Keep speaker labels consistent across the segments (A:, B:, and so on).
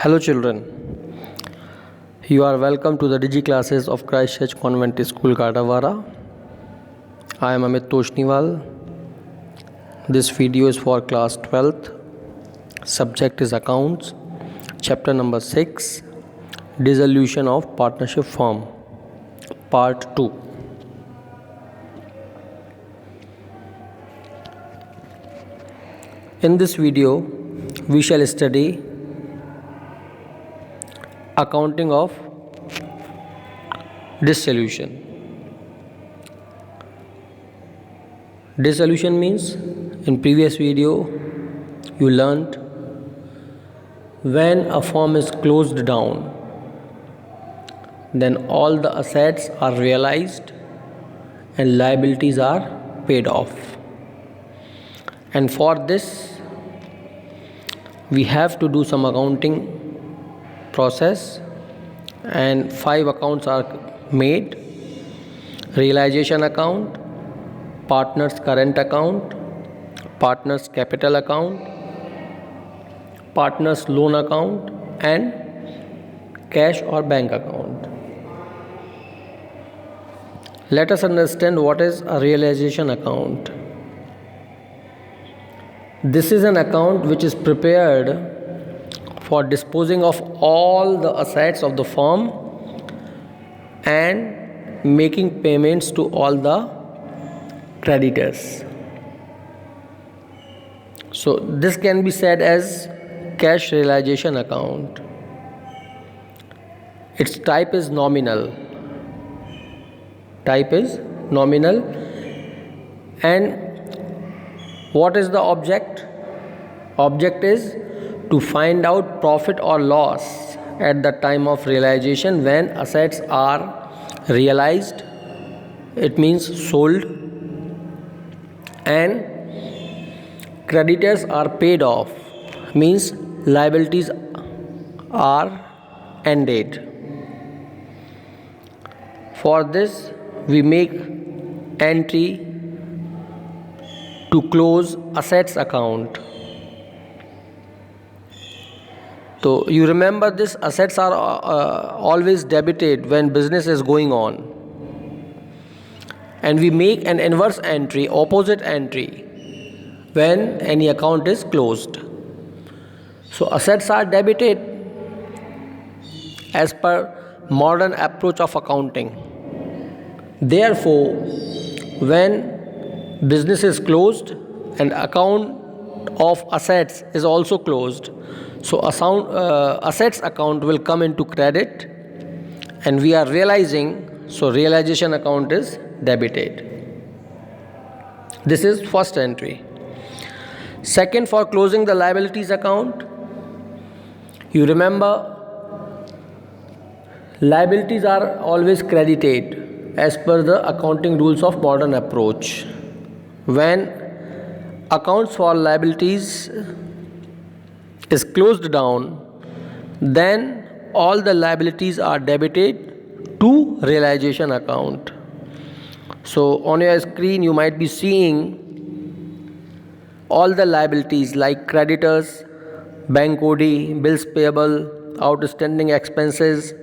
A: Hello children, you are welcome to the Digi classes of Christ Church Convent School Gadawara. I am Amit Toshniwal. This video is for class 12th. Subject is accounts. Chapter number 6, dissolution of partnership firm, part 2. In this video, we shall study accounting of dissolution. Dissolution means, in previous video you learnt, when a firm is closed down, then all the assets are realized and liabilities are paid off. And for this we have to do some accounting process, and 5 accounts are made: realization account, partners current account, partners capital account, partners loan account, and cash or bank account. Let us understand what is a realization account. This is an account which is prepared for disposing of all the assets of the firm and making payments to all the creditors. So this can be said as cash realization account. Its type is nominal. And what is the object? Object is to find out profit or loss at the time of realization when assets are realized, it means sold, and creditors are paid off, means liabilities are ended. For this we make entry to close assets account. So you remember this, assets are always debited when business is going on, and we make an inverse entry, opposite entry, when any account is closed. So assets are debited as per modern approach of accounting. Therefore, when business is closed and account of assets is also closed, so assets account will come into credit and we are realizing, so realization account is debited. This is first entry. Second, for closing the liabilities account, you remember liabilities are always credited as per the accounting rules of modern approach. When accounts for liabilities is closed down, then all the liabilities are debited to realization account. So on your screen you might be seeing all the liabilities like creditors, bank OD, bills payable, outstanding expenses,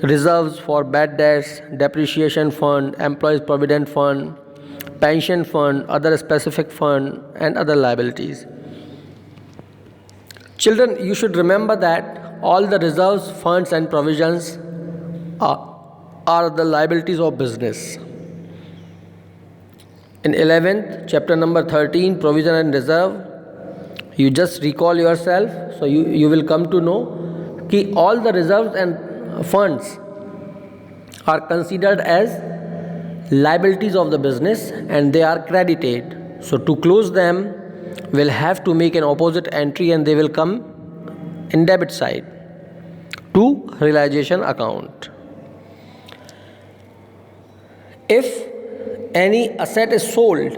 A: reserves for bad debts, depreciation fund, employees provident fund, pension fund, other specific fund, and other liabilities. Children, you should remember that all the reserves, funds and provisions are the liabilities of business. In 11th, chapter number 13, provision and reserve, you just recall yourself, so you will come to know that all the reserves and funds are considered as liabilities of the business and they are credited. So to close them, we'll have to make an opposite entry and they will come in debit side to realization account. If any asset is sold,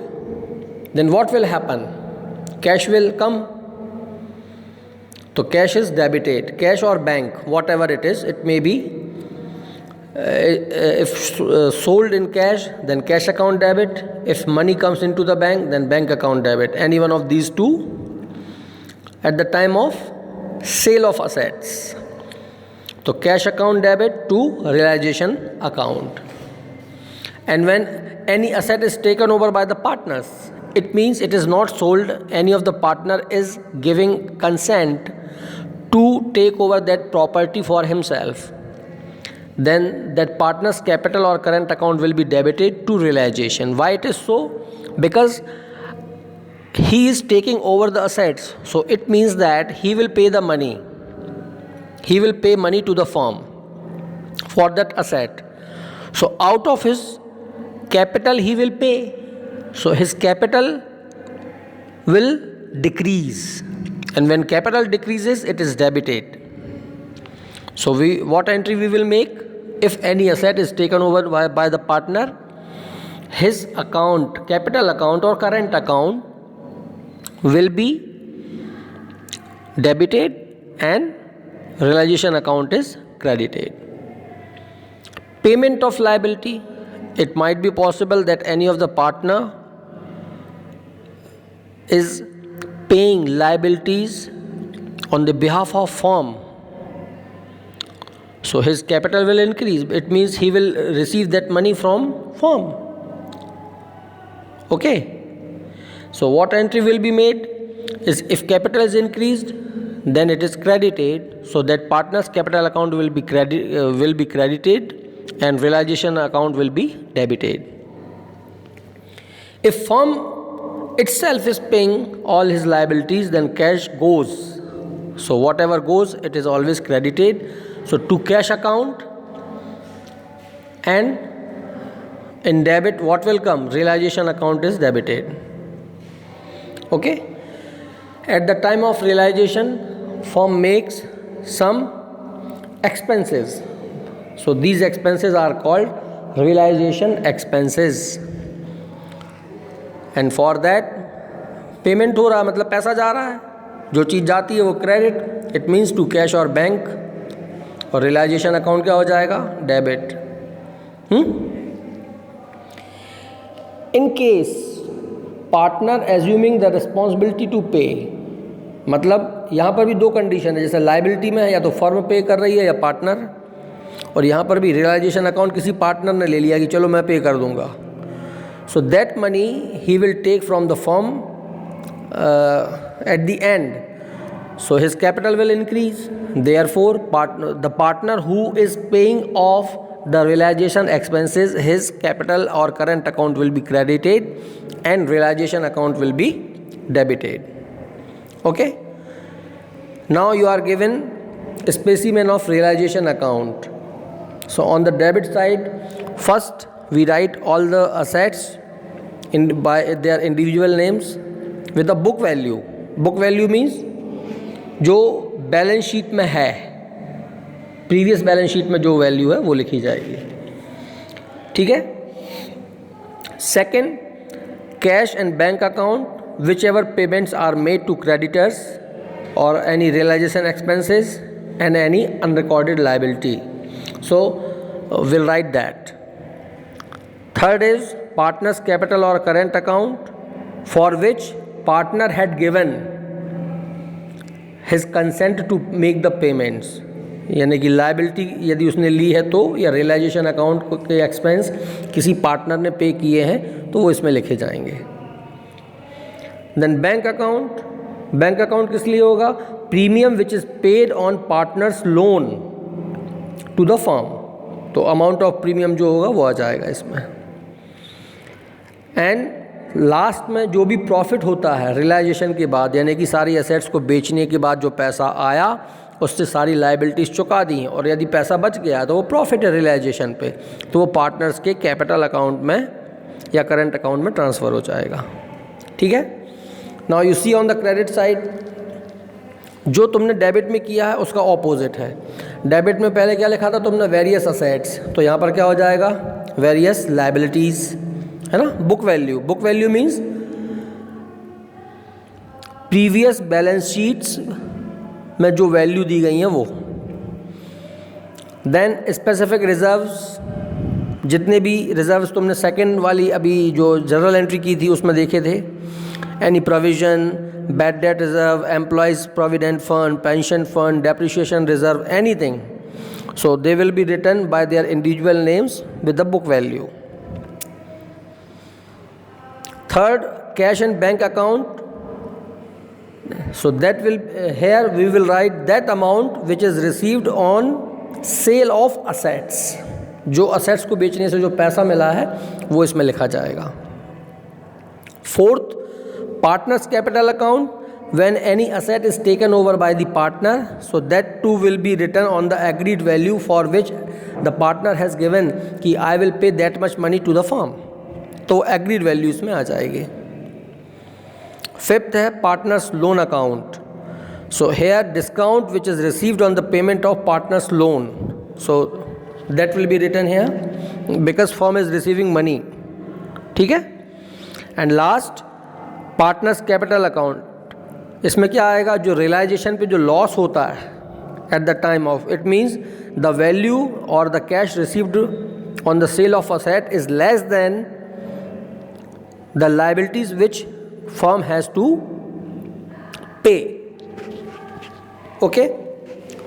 A: then what will happen? Cash will come. So cash is debited, cash or bank, whatever it is, it may be. If sold in cash, then cash account debit. If money comes into the bank, then bank account debit. Any one of these two at the time of sale of assets, तो cash account debit to realisation account. And when any asset is taken over by the partners, it means it is not sold, any of the partner is giving consent to take over that property for himself, then that partner's capital or current account will be debited to realization. Why it is so? Because he is taking over the assets, so it means that he will pay the money, he will pay money to the firm for that asset. So out of his capital he will pay, so his capital will decrease, and when capital decreases it is debited. So what entry we will make? If any asset is taken over by the partner, his account, capital account or current account will be debited and realization account is credited. Payment of liability. It might be possible that any of the partner is paying liabilities on the behalf of firm, so his capital will increase. It means he will receive that money from firm. Okay, so what entry will be made is, if capital is increased, then it is credited, so that partner's capital account will be credited and realization account will be debited. If firm itself is paying all his liabilities, then cash goes, so whatever goes it is always credited, so to cash account, and in debit what will come? Realization account is debited. Okay, at the time of realization firm makes some expenses, so these expenses are called realization expenses, and for that payment हो रहा है, मतलब पैसा जा रहा है, जो चीज़ जाती है वो credit, it means to cash or bank, और रियलाइजेशन अकाउंट क्या हो जाएगा? Debit. In case partner assuming the responsibility to pay, मतलब यहाँ पर भी दो कंडीशन है, जैसे लाइबिलिटी में है या तो फर्म पे कर रही है या पार्टनर, और यहाँ पर भी रियलाइजेशन अकाउंट किसी पार्टनर ने ले लिया कि चलो मैं पे कर दूंगा, so that money he will take from the firm at the end, so his capital will increase. Therefore the partner who is paying off the realization expenses, his capital or current account will be credited and realization account will be debited. Okay, now you are given a specimen of realization account. So on the debit side, first we write all the assets by their individual names with a book value. Book value means जो balance sheet में है, previous balance sheet में जो value है वो लिखी जाएगी. ठीक है. Second, cash and bank account which ever payments are made to creditors और any realisation expenses and any unrecorded liability, so will write that. Third is partners capital और current account for which partner had given his consent to make the payments, यानी कि liability यदि उसने ली है तो, या realisation account के expense किसी पार्टनर ने पे किए हैं तो वो इसमें लिखे जाएंगे. Then bank account. Bank account किस लिए होगा? Premium which is paid on partners loan to the firm, तो अमाउंट ऑफ प्रीमियम जो होगा वो आ जाएगा इसमें. एंड लास्ट में जो भी प्रॉफिट होता है रियलाइजेशन के बाद, यानी कि सारी एसेट्स को बेचने के बाद जो पैसा आया उससे सारी लाइबिलिटीज़ चुका दी हैं, और यदि पैसा बच गया तो वो प्रॉफिट है रियलाइजेशन पे, तो वो पार्टनर्स के कैपिटल अकाउंट में या करंट अकाउंट में ट्रांसफ़र हो जाएगा. ठीक है. Now you see on the credit side, जो तुमने डेबिट में किया है उसका ऑपोजिट है. डेबिट में पहले क्या लिखा था तुमने? वेरियस असेट्स, तो यहाँ पर क्या हो जाएगा? वेरियस लाइबिलिटीज़, है ना. Book value. Book value means previous balance sheets में जो वैल्यू दी गई हैं वो. देन स्पेसिफिक रिजर्व्स, जितने भी रिजर्व्स तुमने सेकंड वाली अभी जो जनरल एंट्री की थी उसमें देखे थे, any provision, bad debt reserve, employees provident fund, pension fund, depreciation reserve, anything. So they will be written by their individual names with the book value. Third, cash and bank account. So that will here we will write that amount which is received on sale of assets. जो assets को बेचने से जो पैसा मिला है वो इसमें लिखा जाएगा. Fourth, partner's capital account. When any asset is taken over by the partner, so that too will be written on the agreed value for which the partner has given कि I will pay that much money to the firm. तो agreed value इसमें आ जाएगी. Fifth है partner's loan account. So here discount which is received on the payment of partner's loan. So that will be written here because firm is receiving money. ठीक है. And last, partner's capital account. इसमें क्या आएगा, जो realisation पे जो loss होता है at the time of, it means the value और the cash received on the sale of asset is less than the liabilities which firm has to pay. Okay,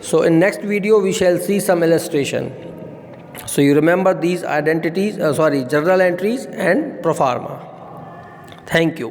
A: so in next video we shall see some illustration. So you remember these identities, journal entries and pro forma. Thank you.